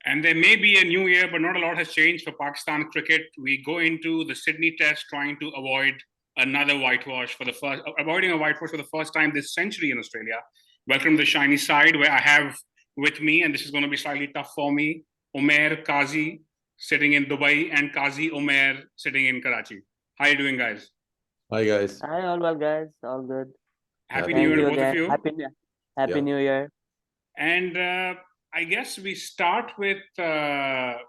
And there may be a new year, but not a lot has changed for Pakistan cricket. We go into the Sydney Test trying to avoid another whitewash avoiding a whitewash for the first time this century in Australia. Welcome to the shiny side, where I have with me, and this is going to be slightly tough for me, Umair Qazi sitting in Dubai and Qazi Umair sitting in Karachi. How are you doing, guys? Hi, guys. Hi, all well, guys. All good. Happy Thank New Year you to both of again. you. Happy New Year. And I guess we start with Qazi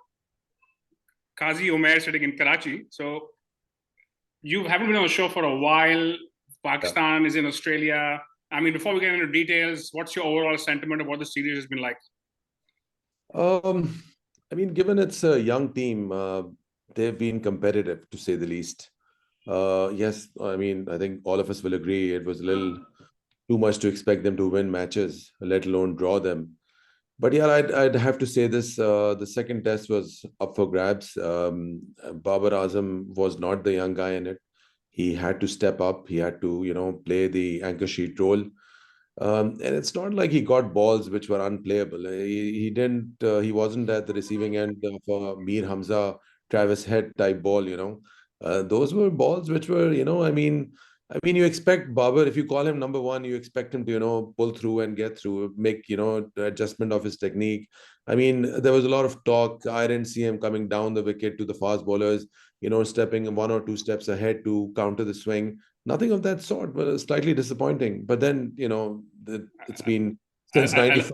Umair sitting in Karachi. So you haven't been on the show for a while. Pakistan is in Australia. I mean, before we get into details, what's your overall sentiment of what the series has been like? I mean, given it's a young team, they've been competitive, to say the least. Yes, I mean, I think all of us will agree it was a little too much to expect them to win matches, let alone draw them. But yeah, I'd have to say this, the second test was up for grabs. Babar Azam was not the young guy in it. He had to step up. He had to, play the anchor sheet role. And it's not like he got balls which were unplayable. He didn't. He wasn't at the receiving end of a Mir Hamza, Travis Head type ball. Those were balls which were, I mean, you expect Babar, if you call him number one, you expect him to, pull through and get through, make, the adjustment of his technique. I mean, there was a lot of talk. I didn't see him coming down the wicket to the fast bowlers, stepping one or two steps ahead to counter the swing. Nothing of that sort, but slightly disappointing. But then, it's been since 95.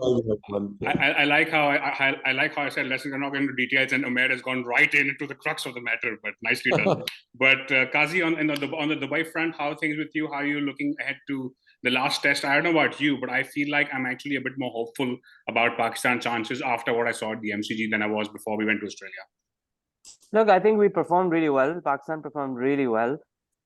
I like how I like how I said let's not get into details, and Umair has gone right into the crux of the matter, but nicely done. But Qazi, on the Dubai front, how are things with you? How are you looking ahead to the last test? I don't know about you, but I feel like I'm actually a bit more hopeful about Pakistan's chances after what I saw at the MCG than I was before we went to Australia. Look, I think we performed really well. Pakistan performed really well.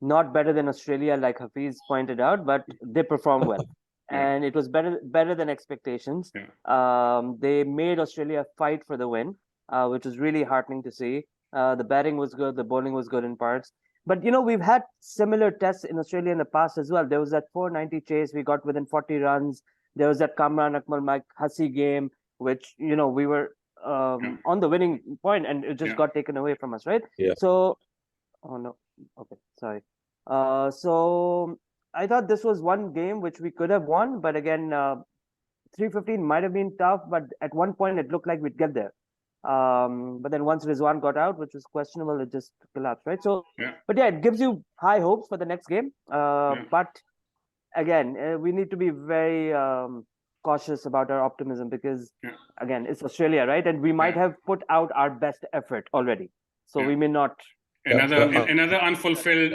Not better than Australia, like Hafiz pointed out, but they performed well. And it was better than expectations. They made Australia fight for the win, which was really heartening to see. The batting was good, the bowling was good in parts. But we've had similar tests in Australia in the past as well. There was that 490 chase, we got within 40 runs. There was that Kamran Akmal Mike Hussey game, which we were on the winning point, and it just got taken away from us, right? So, oh no, okay, sorry. So I thought this was one game which we could have won, but again, 315 might have been tough, but at one point it looked like we'd get there. But then once Rizwan got out, which was questionable, it just collapsed, right? So, but yeah, it gives you high hopes for the next game. But again, we need to be very cautious about our optimism because, again, it's Australia, right? And we might have put out our best effort already. So we may not. Another unfulfilled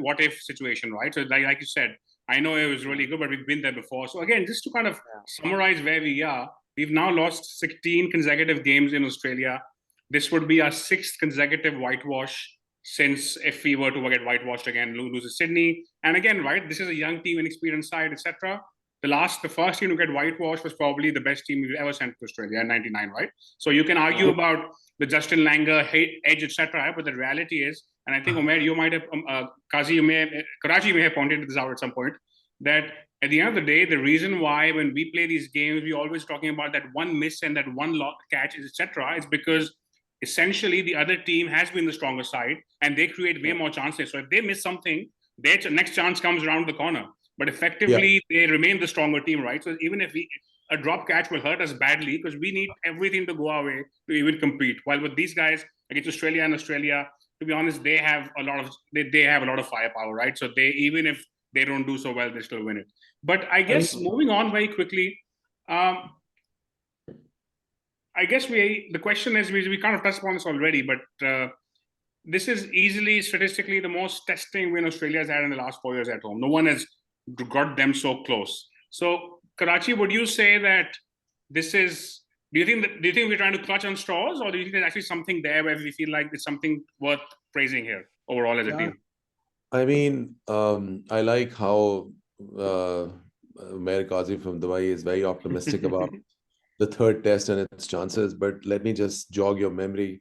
what if situation, right? So like you said, I know it was really good, but we've been there before. So again, just to kind of summarize where we are, we've now lost 16 consecutive games in Australia. This would be our 6th consecutive whitewash since if we were to get whitewashed again, lose to Sydney. And again, right, this is a young team, inexperienced side, etc. The first team to get whitewashed was probably the best team we've ever sent to Australia in '99, right? So you can argue about the Justin Langer edge, etc. But the reality is, and I think Umair, you might have, Qazi, Karachi may have pointed this out at some point, that at the end of the day, the reason why when we play these games, we're always talking about that one miss and that one catch, etc., is because essentially the other team has been the stronger side and they create way more chances. So if they miss something, their next chance comes around the corner. But effectively, they remain the stronger team, right? So even if a drop catch will hurt us badly because we need everything to go our way to even compete. While with these guys against Australia, to be honest, they have a lot of firepower, right? So even if they don't do so well, they still win it. But I guess moving on very quickly, I guess the question is, we kind of touched upon this already, but this is easily statistically the most testing win Australia's had in the last 4 years at home. No one has got them so close. So Karachi, would you say that this is? Do you think we're trying to clutch on straws, or do you think there's actually something there where we feel like there's something worth praising here overall as a team? I mean, I like how Umair Qazi from Dubai is very optimistic about the third test and its chances. But let me just jog your memory.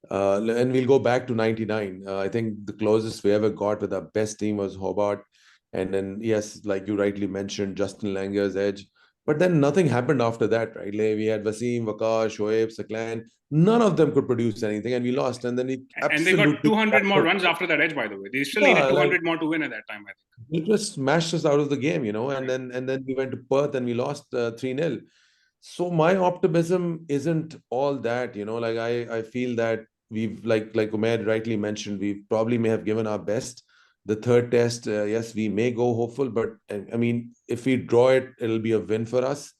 And we'll go back to 99. I think the closest we ever got with our best team was Hobart. And then, yes, like you rightly mentioned, Justin Langer's edge. But then nothing happened after that, right? Like we had Wasim, Waqar, Shoaib, Saklan. None of them could produce anything, and we lost. And then we And they got absolutely 200 more runs after that edge, by the way. They still yeah, needed 200 like more to win at that time, I think. it just smashed us out of the game, you know. And then we went to Perth and we lost 3-0. So my optimism isn't all that, you know. Like I feel that we've like Umair rightly mentioned, we probably may have given our best. The third test, yes, we may go hopeful, but I mean, if we draw it, it'll be a win for us.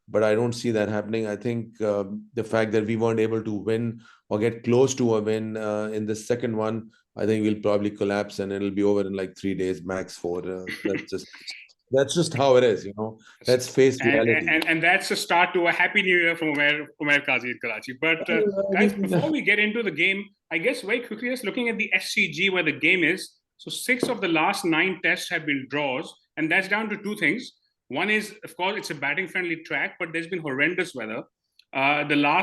But I don't see that happening. I think the fact that we weren't able to win or get close to a win in the second one, I think we'll probably collapse and it'll be over in like 3 days, max 4. That's just how it is, you know. Let's face reality. And that's a start to a happy new year from Umair Qazi in Karachi. But guys, before we get into the game, I guess very quickly, just looking at the SCG where the game is. So 6 of the last 9 tests have been draws, and that's down to 2 things. One is, of course, it's a batting-friendly track, but there's been horrendous weather. There's been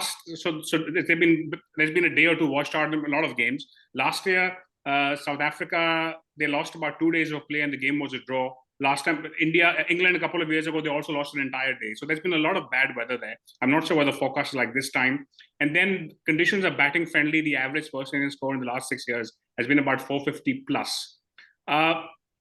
a day or two washed out in a lot of games. Last year, South Africa, they lost about 2 days of play, and the game was a draw. Last time, England a couple of years ago, they also lost an entire day. So there's been a lot of bad weather there. I'm not sure whether the forecast is like this time. And then conditions are batting friendly. The average first innings score in the last 6 years has been about 450 plus.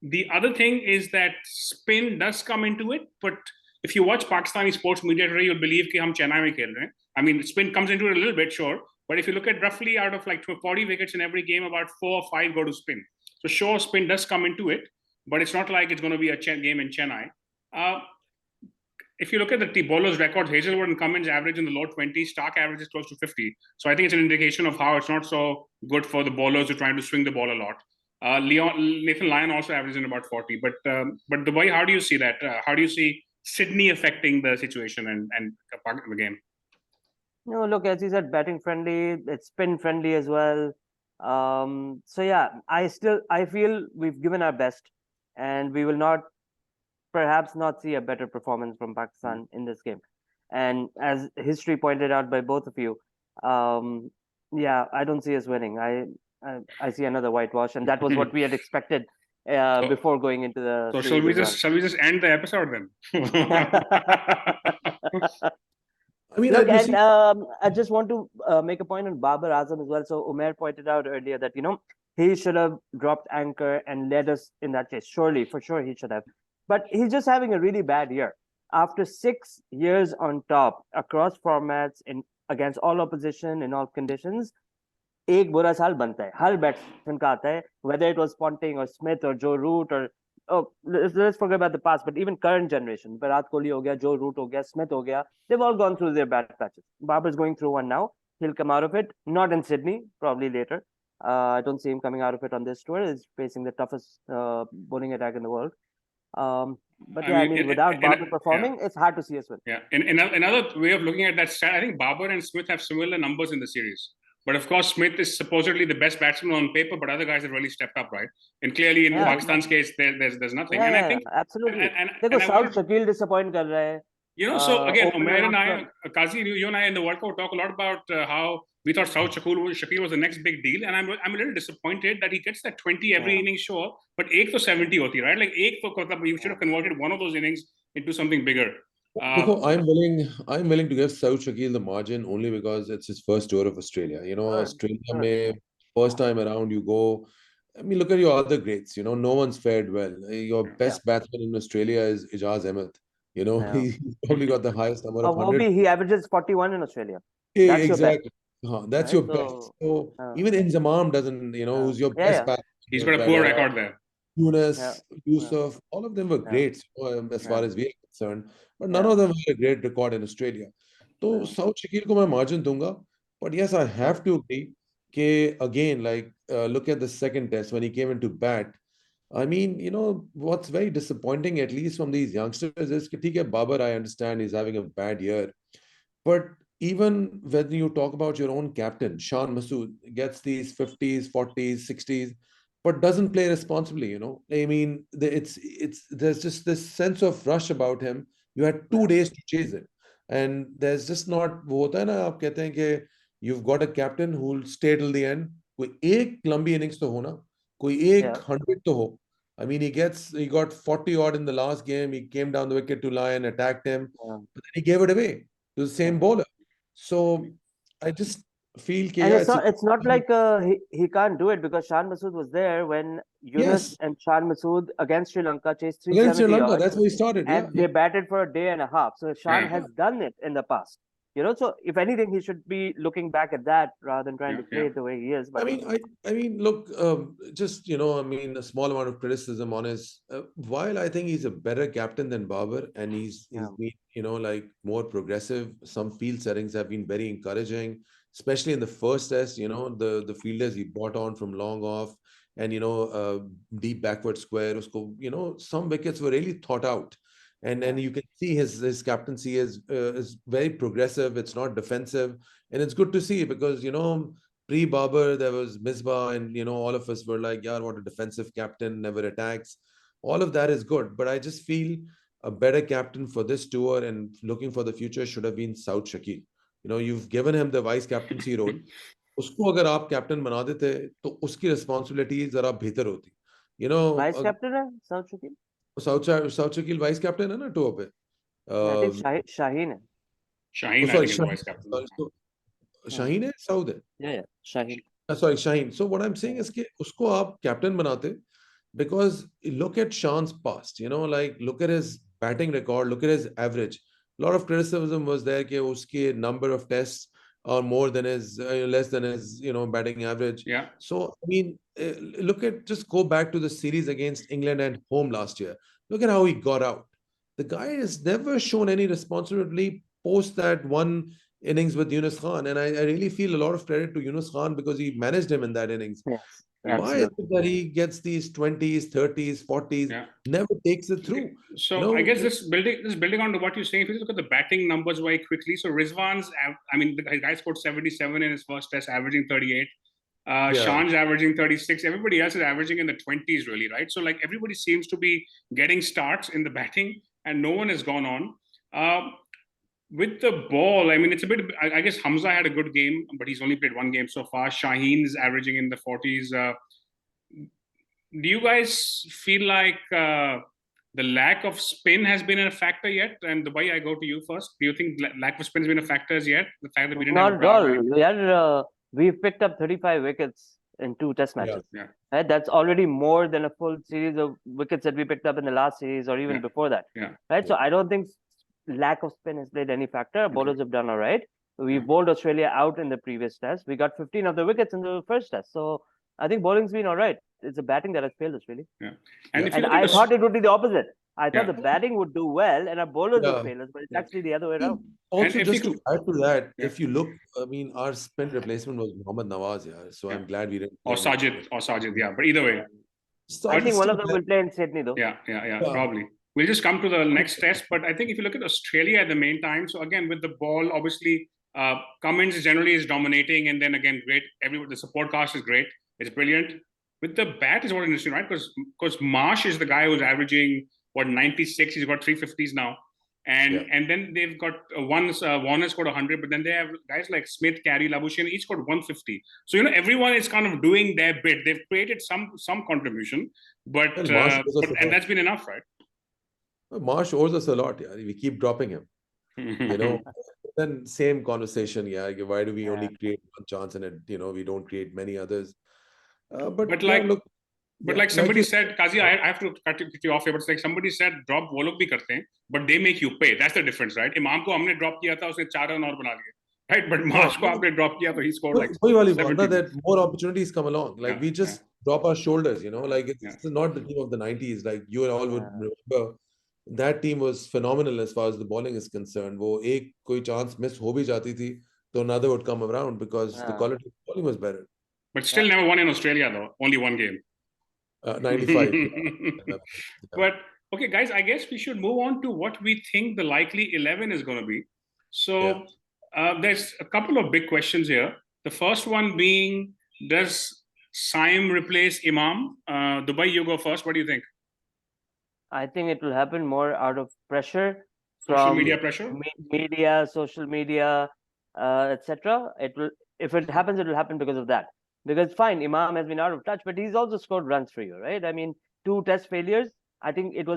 The other thing is that spin does come into it, but if you watch Pakistani sports media today, you'll believe that we're Chennai mein khel rahe hain. I mean, spin comes into it a little bit, sure, but if you look at roughly out of like 40 wickets in every game, about 4 or 5 go to spin. So sure, spin does come into it, but it's not like it's going to be a game in Chennai. If you look at the bowlers' records, Hazelwood and Cummins average in the low 20s, Stark average is close to 50. So I think it's an indication of how it's not so good for the bowlers who are trying to swing the ball a lot. Nathan Lyon also averages in about 40. But Dubai, how do you see that? How do you see Sydney affecting the situation and the game? No, look, as you said, batting friendly, it's spin friendly as well. So yeah, I feel we've given our best, and we will perhaps not see a better performance from Pakistan in this game. And as history pointed out by both of you, yeah, I don't see us winning. I see another whitewash, and that was what we had expected before going into the. So shall we just end the episode then? I mean, look, and I just want to make a point on Babar Azam as well. So Umair pointed out earlier that he should have dropped anchor and led us in that chase. Surely, for sure, he should have. But he's just having a really bad year. After 6 years on top across formats against all opposition in all conditions, एक बुरा साल बनता है हर batsman का आता है, whether it was Ponting or Smith or Joe Root or let's forget about the past, but even current generation, Virat Kohli ho gaya, Joe Root ho gaya, Smith ho gaya, they've all gone through their bad patches. Babar's going through one now. He'll come out of it, not in Sydney, probably later. I don't see him coming out of it on this tour. He's facing the toughest bowling attack in the world. But yeah, I mean, without Babar performing, it's hard to see us win. Yeah, another way of looking at that stat, I think Babar and Smith have similar numbers in the series. But of course, Smith is supposedly the best batsman on paper, but other guys have really stepped up, right? And clearly, in Pakistan's case, there's nothing. Yeah, and I think absolutely. And South Shakil disappoint kar rahe hai. So again, Umair and I, Qazi, you and I in the World Cup talk a lot about how we thought South Shakil was the next big deal, and I'm a little disappointed that he gets that 20 every inning, sure, but 8 to 70 hoti, right? Like 8 to you should have converted one of those innings into something bigger. I'm willing to give South Shakil the margin only because it's his first tour of Australia. Australia may first time around you go. I mean, look at your other greats. No one's fared well. Your best batsman in Australia is Ijaz Ahmed. He's probably got the highest number of 100. He averages 41 in Australia. That's exactly. That's your best. So even Inzamam doesn't. Who's your best batsman? He's got a poor record there. Yunus, Yusuf, all of them were great as far as we are concerned, but none of them had a great record in Australia. So South Shakil ko main margin dunga, but yes, I have to agree that again, look at the second test when he came into bat. I mean, what's very disappointing, at least from these youngsters, is that Babar, I understand he's having a bad year, but even when you talk about your own captain, Shan Masood, gets these 50s, 40s, 60s. But doesn't play responsibly, I mean, there's just this sense of rush about him. You had 2 days to chase it, and there's just not. वो होता है ना, आप कहते हैं कि you've got a captain who'll stay till the end. कोई एक लंबी innings तो हो ना, कोई एक 100 तो हो. I mean, he got 40 odd in the last game. He came down the wicket to lie and attacked him, but then he gave it away to the same bowler. So I just feel And yeah, it's not like he can't do it, because Shan Masood was there when Yunus yes, and Shan Masood against Sri Lanka chased against Sri 370 Lanka. odd, That's where he started. Yeah, and they batted for a day and a half. So Shan Yeah. has done it in the past. So if anything, he should be looking back at that rather than trying to play it the way he is. But I mean, look, just I mean, a small amount of criticism on his. While I think he's a better captain than Babar, and he's been, like more progressive. Some field settings have been very encouraging, especially in the first test. The fielders he brought on from long off, and deep backward square. Usko, some wickets were really thought out. And you can see his captaincy is very progressive. It's not defensive, and it's good to see because pre-Babar, there was Misbah, and all of us were like, "Yeah, what a defensive captain, never attacks." All of that is good, but I just feel a better captain for this tour and looking for the future should have been Saud Shakil. You've given him the vice captaincy role. उसको अगर आप captain बना देते तो उसकी responsibility जरा बेहतर होती. vice captain है Saud Shakil? South Shakeel vice captain है ना टूर पे. I think Shaheen है. Shaheen, I Sorry, think, is the vice captain. Shaheen है साउद है. Yeah, Shaheen. Sorry, Shaheen. So what I'm saying is कि उसको आप captain बनाते, because look at Shahn's past, like look at his batting record, look at his average. A lot of criticism was there कि उसके number of tests are more than his, less than his, batting average. Yeah. So, I mean, just go back to the series against England at home last year. Look at how he got out. The guy has never shown any responsibility post that one innings with Yunus Khan, and I really feel a lot of credit to Yunus Khan because he managed him in that innings. Yes, Why is it that he gets these 20s, 30s, 40s, never takes it through? So I guess this building on to what you're saying, if you look at the batting numbers very quickly, so Rizwan's, I mean, the guy scored 77 in his first test, averaging 38. Shahn's averaging 36. Everybody else is averaging in the 20s, really, right? So like everybody seems to be getting starts in the batting, and no one has gone on. With the ball, I mean, it's a bit. I guess Hamza had a good game, but he's only played one game so far. Shaheen's averaging in the 40s. Do you guys feel like the lack of spin has been a factor yet? And Dubai, I go to you first. Do you think lack of spin has been a factor as yet? The fact that we didn't not have at all. We've picked up 35 wickets in 2 test matches. Right? That's already more than a full series of wickets that we picked up in the last series or even before that. Right? So I don't think lack of spin has played any factor. Bowlers have done all right. We bowled Australia out in the previous test. We got 15 of the wickets in the first test. So I think bowling's been all right. It's the batting that has failed us, really. And I thought it would be the opposite. I thought the batting would do well and our bowlers would fail us, but it's actually the other way around. Also, just to add to that, if you look, I mean, our spin replacement was Mohammad Nawaz, so I'm glad we didn't. Or Sajid, but either way. I think one of them will play in Sydney, though. Yeah, probably. We'll just come to the next test, but I think if you look at Australia at the main time, so again, with the ball, obviously, Cummins generally is dominating, and then again, great. The support cast is great. It's brilliant. With the bat is what interesting, right? Because Marsh is the guy who's averaging, 96? He's got 350s now. And then they've got Warner scored 100, but then they have guys like Smith, Carey, Labuschagne, each scored 150. So, everyone is kind of doing their bit. They've created some contribution, but and that's been enough, right? Marsh owes us a lot, we keep dropping him. Then same conversation, why do we only create one chance and we don't create many others? But somebody said, Qazi, I have to cut you off here, but it's like somebody said, drop वो लोग भी करते हैं, but they make you pay. That's the difference, right? Imam को हमने drop किया था, उसने 4 रन और बना लिए, right? But Marsh को आपने drop किया, so he scored like 70. That more opportunities come along. Like we just drop our shoulders, like it's not the team of the 90s. Like you all would remember, that team was phenomenal as far as the bowling is concerned. वो एक कोई chance miss हो भी जाती थी, तो another would come around because the quality of bowling was better. But still never won in Australia though. Only one game. 95. But okay, guys, I guess we should move on to what we think the likely 11 is going to be. So there's a couple of big questions here. The first one being, does Saim replace Imam? Dubai, you go first. What do you think? I think it will happen more out of pressure. Social media pressure? Social media, etc. If it happens, it will happen because of that. Because fine, Imam has been out of touch, but he's also scored runs for you, right? I mean, 2 test failures, I think it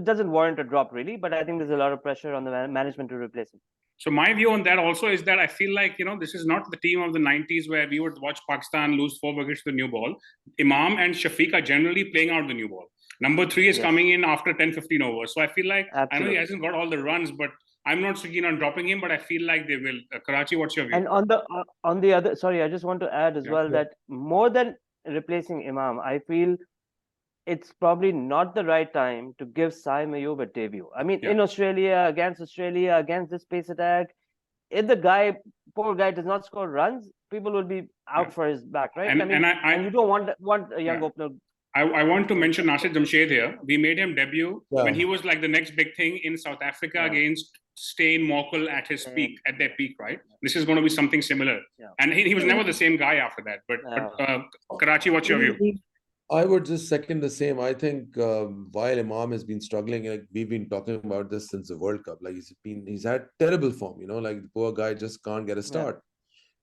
doesn't warrant a drop really, but I think there's a lot of pressure on the management to replace him. So my view on that also is that I feel like, this is not the team of the 90s where we would watch Pakistan lose 4 wickets to the new ball. Imam and Shafiq are generally playing out the new ball. Number 3 is coming in after 10, 15 overs. So I feel like, I know he hasn't got all the runs, but I'm not so keen on dropping him, but I feel like they will. Karachi, what's your view? And on the other, sorry, I just want to add as well that more than replacing Imam, I feel it's probably not the right time to give Saim Ayub a debut. I mean, in Australia, against this pace attack, if the poor guy does not score runs, people will be out for his back, right? And you don't want a young opener. I want to mention Nasir Jamshed here. We made him debut when he was like the next big thing in South Africa against Steyn Morkel at their peak, right? This is going to be something similar. And he was never the same guy after that. But Karachi, what's your view? I would just second the same. I think while Imam has been struggling, like we've been talking about this since the World Cup, like he's had terrible form, like the poor guy just can't get a start.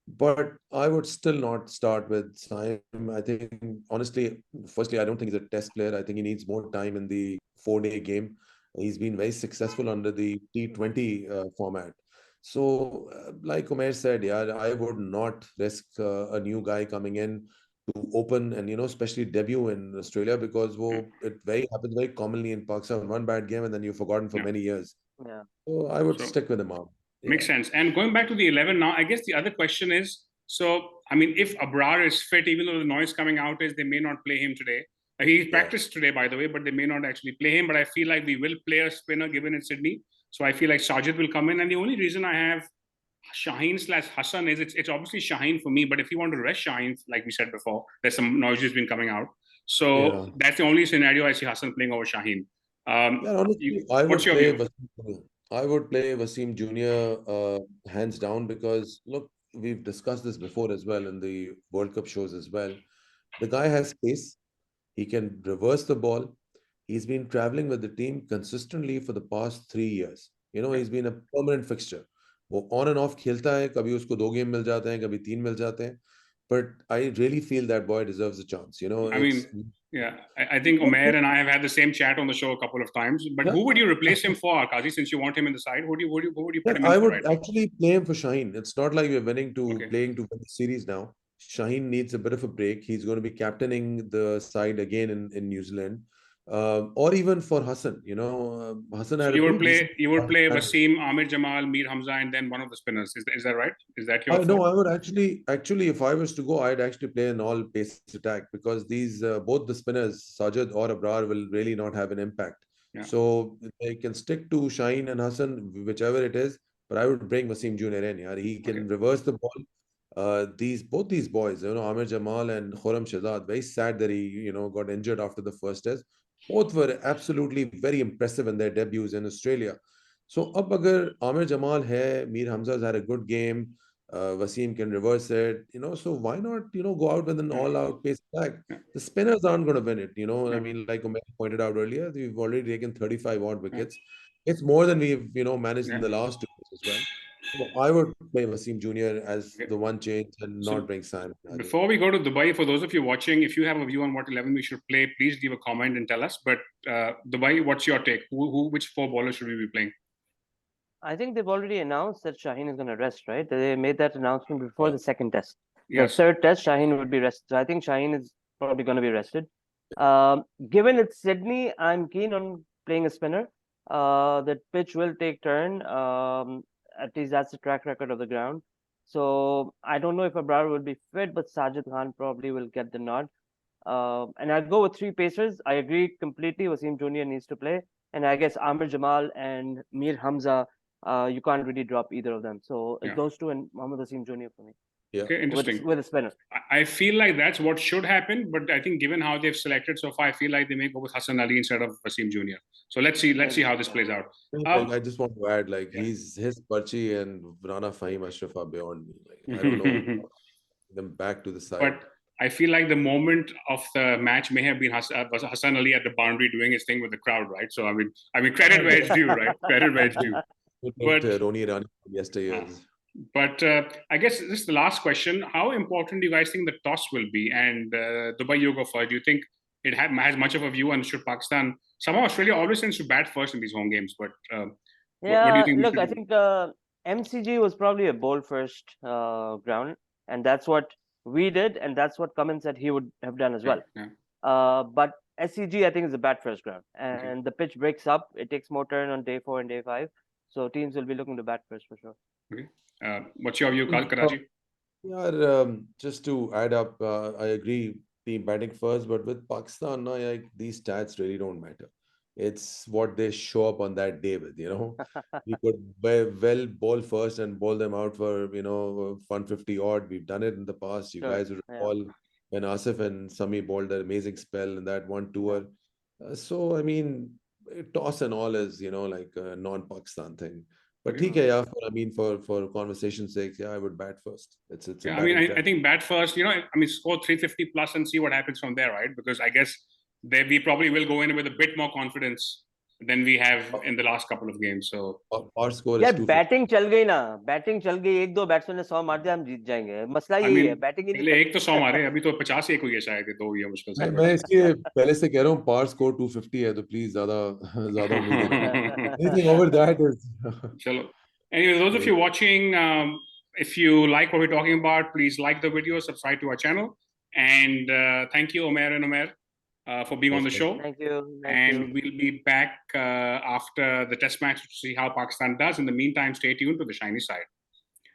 But I would still not start with Saim. I think, honestly, firstly, I don't think he's a test player. I think he needs more time in the 4-day game. He's been very successful under the T20 format. So, like Umair said, I would not risk a new guy coming in to open and, especially debut in Australia, because it happens very commonly in Pakistan. One bad game and then you're forgotten for many years. So I would stick with Imam. Makes sense. And going back to the 11 now, I guess the other question is, if Abrar is fit, even though the noise coming out is they may not play him today. He practiced today, by the way, but they may not actually play him. But I feel like we will play a spinner given in Sydney. So I feel like Sajid will come in. And the only reason I have Shaheen/Hassan is it's obviously Shaheen for me. But if you want to rest Shaheen, like we said before, there's some noise has been coming out. So that's the only scenario I see Hassan playing over Shaheen. Honestly, I would play Wasim Jr. Hands down, because look, we've discussed this before as well in the World Cup shows as well. The guy has pace. He can reverse the ball. He's been traveling with the team consistently for the past 3 years. He's been a permanent fixture. वो on and off खेलता है, कभी उसको 2 game मिल जाते हैं, कभी 3 मिल जाते हैं. But I really feel that boy deserves a chance. I think Umair and I have had the same chat on the show a couple of times. But who would you replace him for, Qazi, since you want him in the side? Who would you put him in? I would actually play him for Shaheen. It's not like we're playing to win the series now. Shaheen needs a bit of a break. He's going to be captaining the side again in New Zealand. Or even for Hassan, Hassan. So you would play Wasim, Amir Jamal, Mir Hamza, and then one of the spinners. Is that right? Is that your? No, I would actually, if I was to go, I'd actually play an all pace attack, because these both the spinners, Sajid or Abrar, will really not have an impact. So they can stick to Shaheen and Hassan, whichever it is. But I would bring Wasim Jr. in. He can reverse the ball. Both these boys, Amir Jamal and Khurram Shahzad, very sad that he, got injured after the first test. Both were absolutely very impressive in their debuts in Australia. So, ab agar Amir Jamal hai, Mir Hamza's had a good game, Wasim can reverse it, so why not, go out with an all-out pace attack? The spinners aren't going to win it, I mean, like Umair pointed out earlier, we've already taken 35 odd wickets. It's more than we've, managed in the last 2 years as well. So I would play Wasim Jr. as the one change and not bring Saim. Before we go to Dubai, for those of you watching, if you have a view on what 11 we should play, please leave a comment and tell us. But Dubai, what's your take? Which 4 bowlers should we be playing? I think they've already announced that Shaheen is going to rest, right? They made that announcement before the second test. The third test, Shaheen would be rested. So I think Shaheen is probably going to be rested. Given it's Sydney, I'm keen on playing a spinner. The pitch will take turn. At least that's the track record of the ground. So I don't know if Abrar will be fit, but Sajid Khan probably will get the nod. And I'll go with 3 pacers. I agree completely. Wasim Jr. needs to play. And I guess Amir Jamal and Mir Hamza, you can't really drop either of them. So those 2 and Mohammad Wasim Jr. for me. Okay, interesting. With a spinner. I feel like that's what should happen, but I think given how they've selected so far, I feel like they may go with Hassan Ali instead of Wasim Jr. So let's see how this plays out. I just want to add, his Parchi and Rana Fahim Ashraf are beyond me. I don't know them back to the side. But I feel like the moment of the match may have been Hassan Ali at the boundary doing his thing with the crowd, right? So I mean, credit where it's due, right? Credit where it's due. But Roni Irani yesteryears. But I guess this is the last question. How important do you guys think the toss will be? And Dubai, you go first. Do you think it has much of a view on should Pakistan. Somehow Australia always tends to bat first in these home games, but what do you think? Look, I think MCG was probably a bowl first ground, and that's what we did, and that's what Cummins said he would have done as well. But SCG, I think, is a bat first ground, and the pitch breaks up. It takes more turn on day 4 and day 5, so teams will be looking to bat first for sure. Okay. What's your view, Karachi? Yeah, just to add up, I agree, team batting first, but with Pakistan, no, these stats really don't matter. It's what they show up on that day with, We could well bowl first and bowl them out for, 150 odd. We've done it in the past. You guys would recall when Asif and Sami bowled an amazing spell in that one tour. So, I mean, toss and all is, like a non-Pakistan thing. But for conversation's sake, I would bat first. I think bat first, score 350 plus and see what happens from there, right? Because I guess we probably will go in with a bit more confidence than we have in the last couple of games. So our score is 250. Batting चल गई ना, batting चल गई, 1-2 batsman ने 100 मार दिया, हम जीत जाएंगे. मसला यही है, बैटिंग ही नहीं. पहले एक तो 100 मारे, अभी तो 50 एक हुई है शायद, 2 हुई है मुश्किल से. मैं इसके पहले से कह रहा हूँ पार स्कोर 250 है, तो प्लीज ज्यादा उम्मीदें ना. Anything over that is चलो. Anyway, those of you watching, if you like what we're talking about, please like the video, subscribe to our channel, and thank you, Umair and Umair, for being on the show. Thank you. We'll be back after the test match to see how Pakistan does. In the meantime, stay tuned to the shiny side.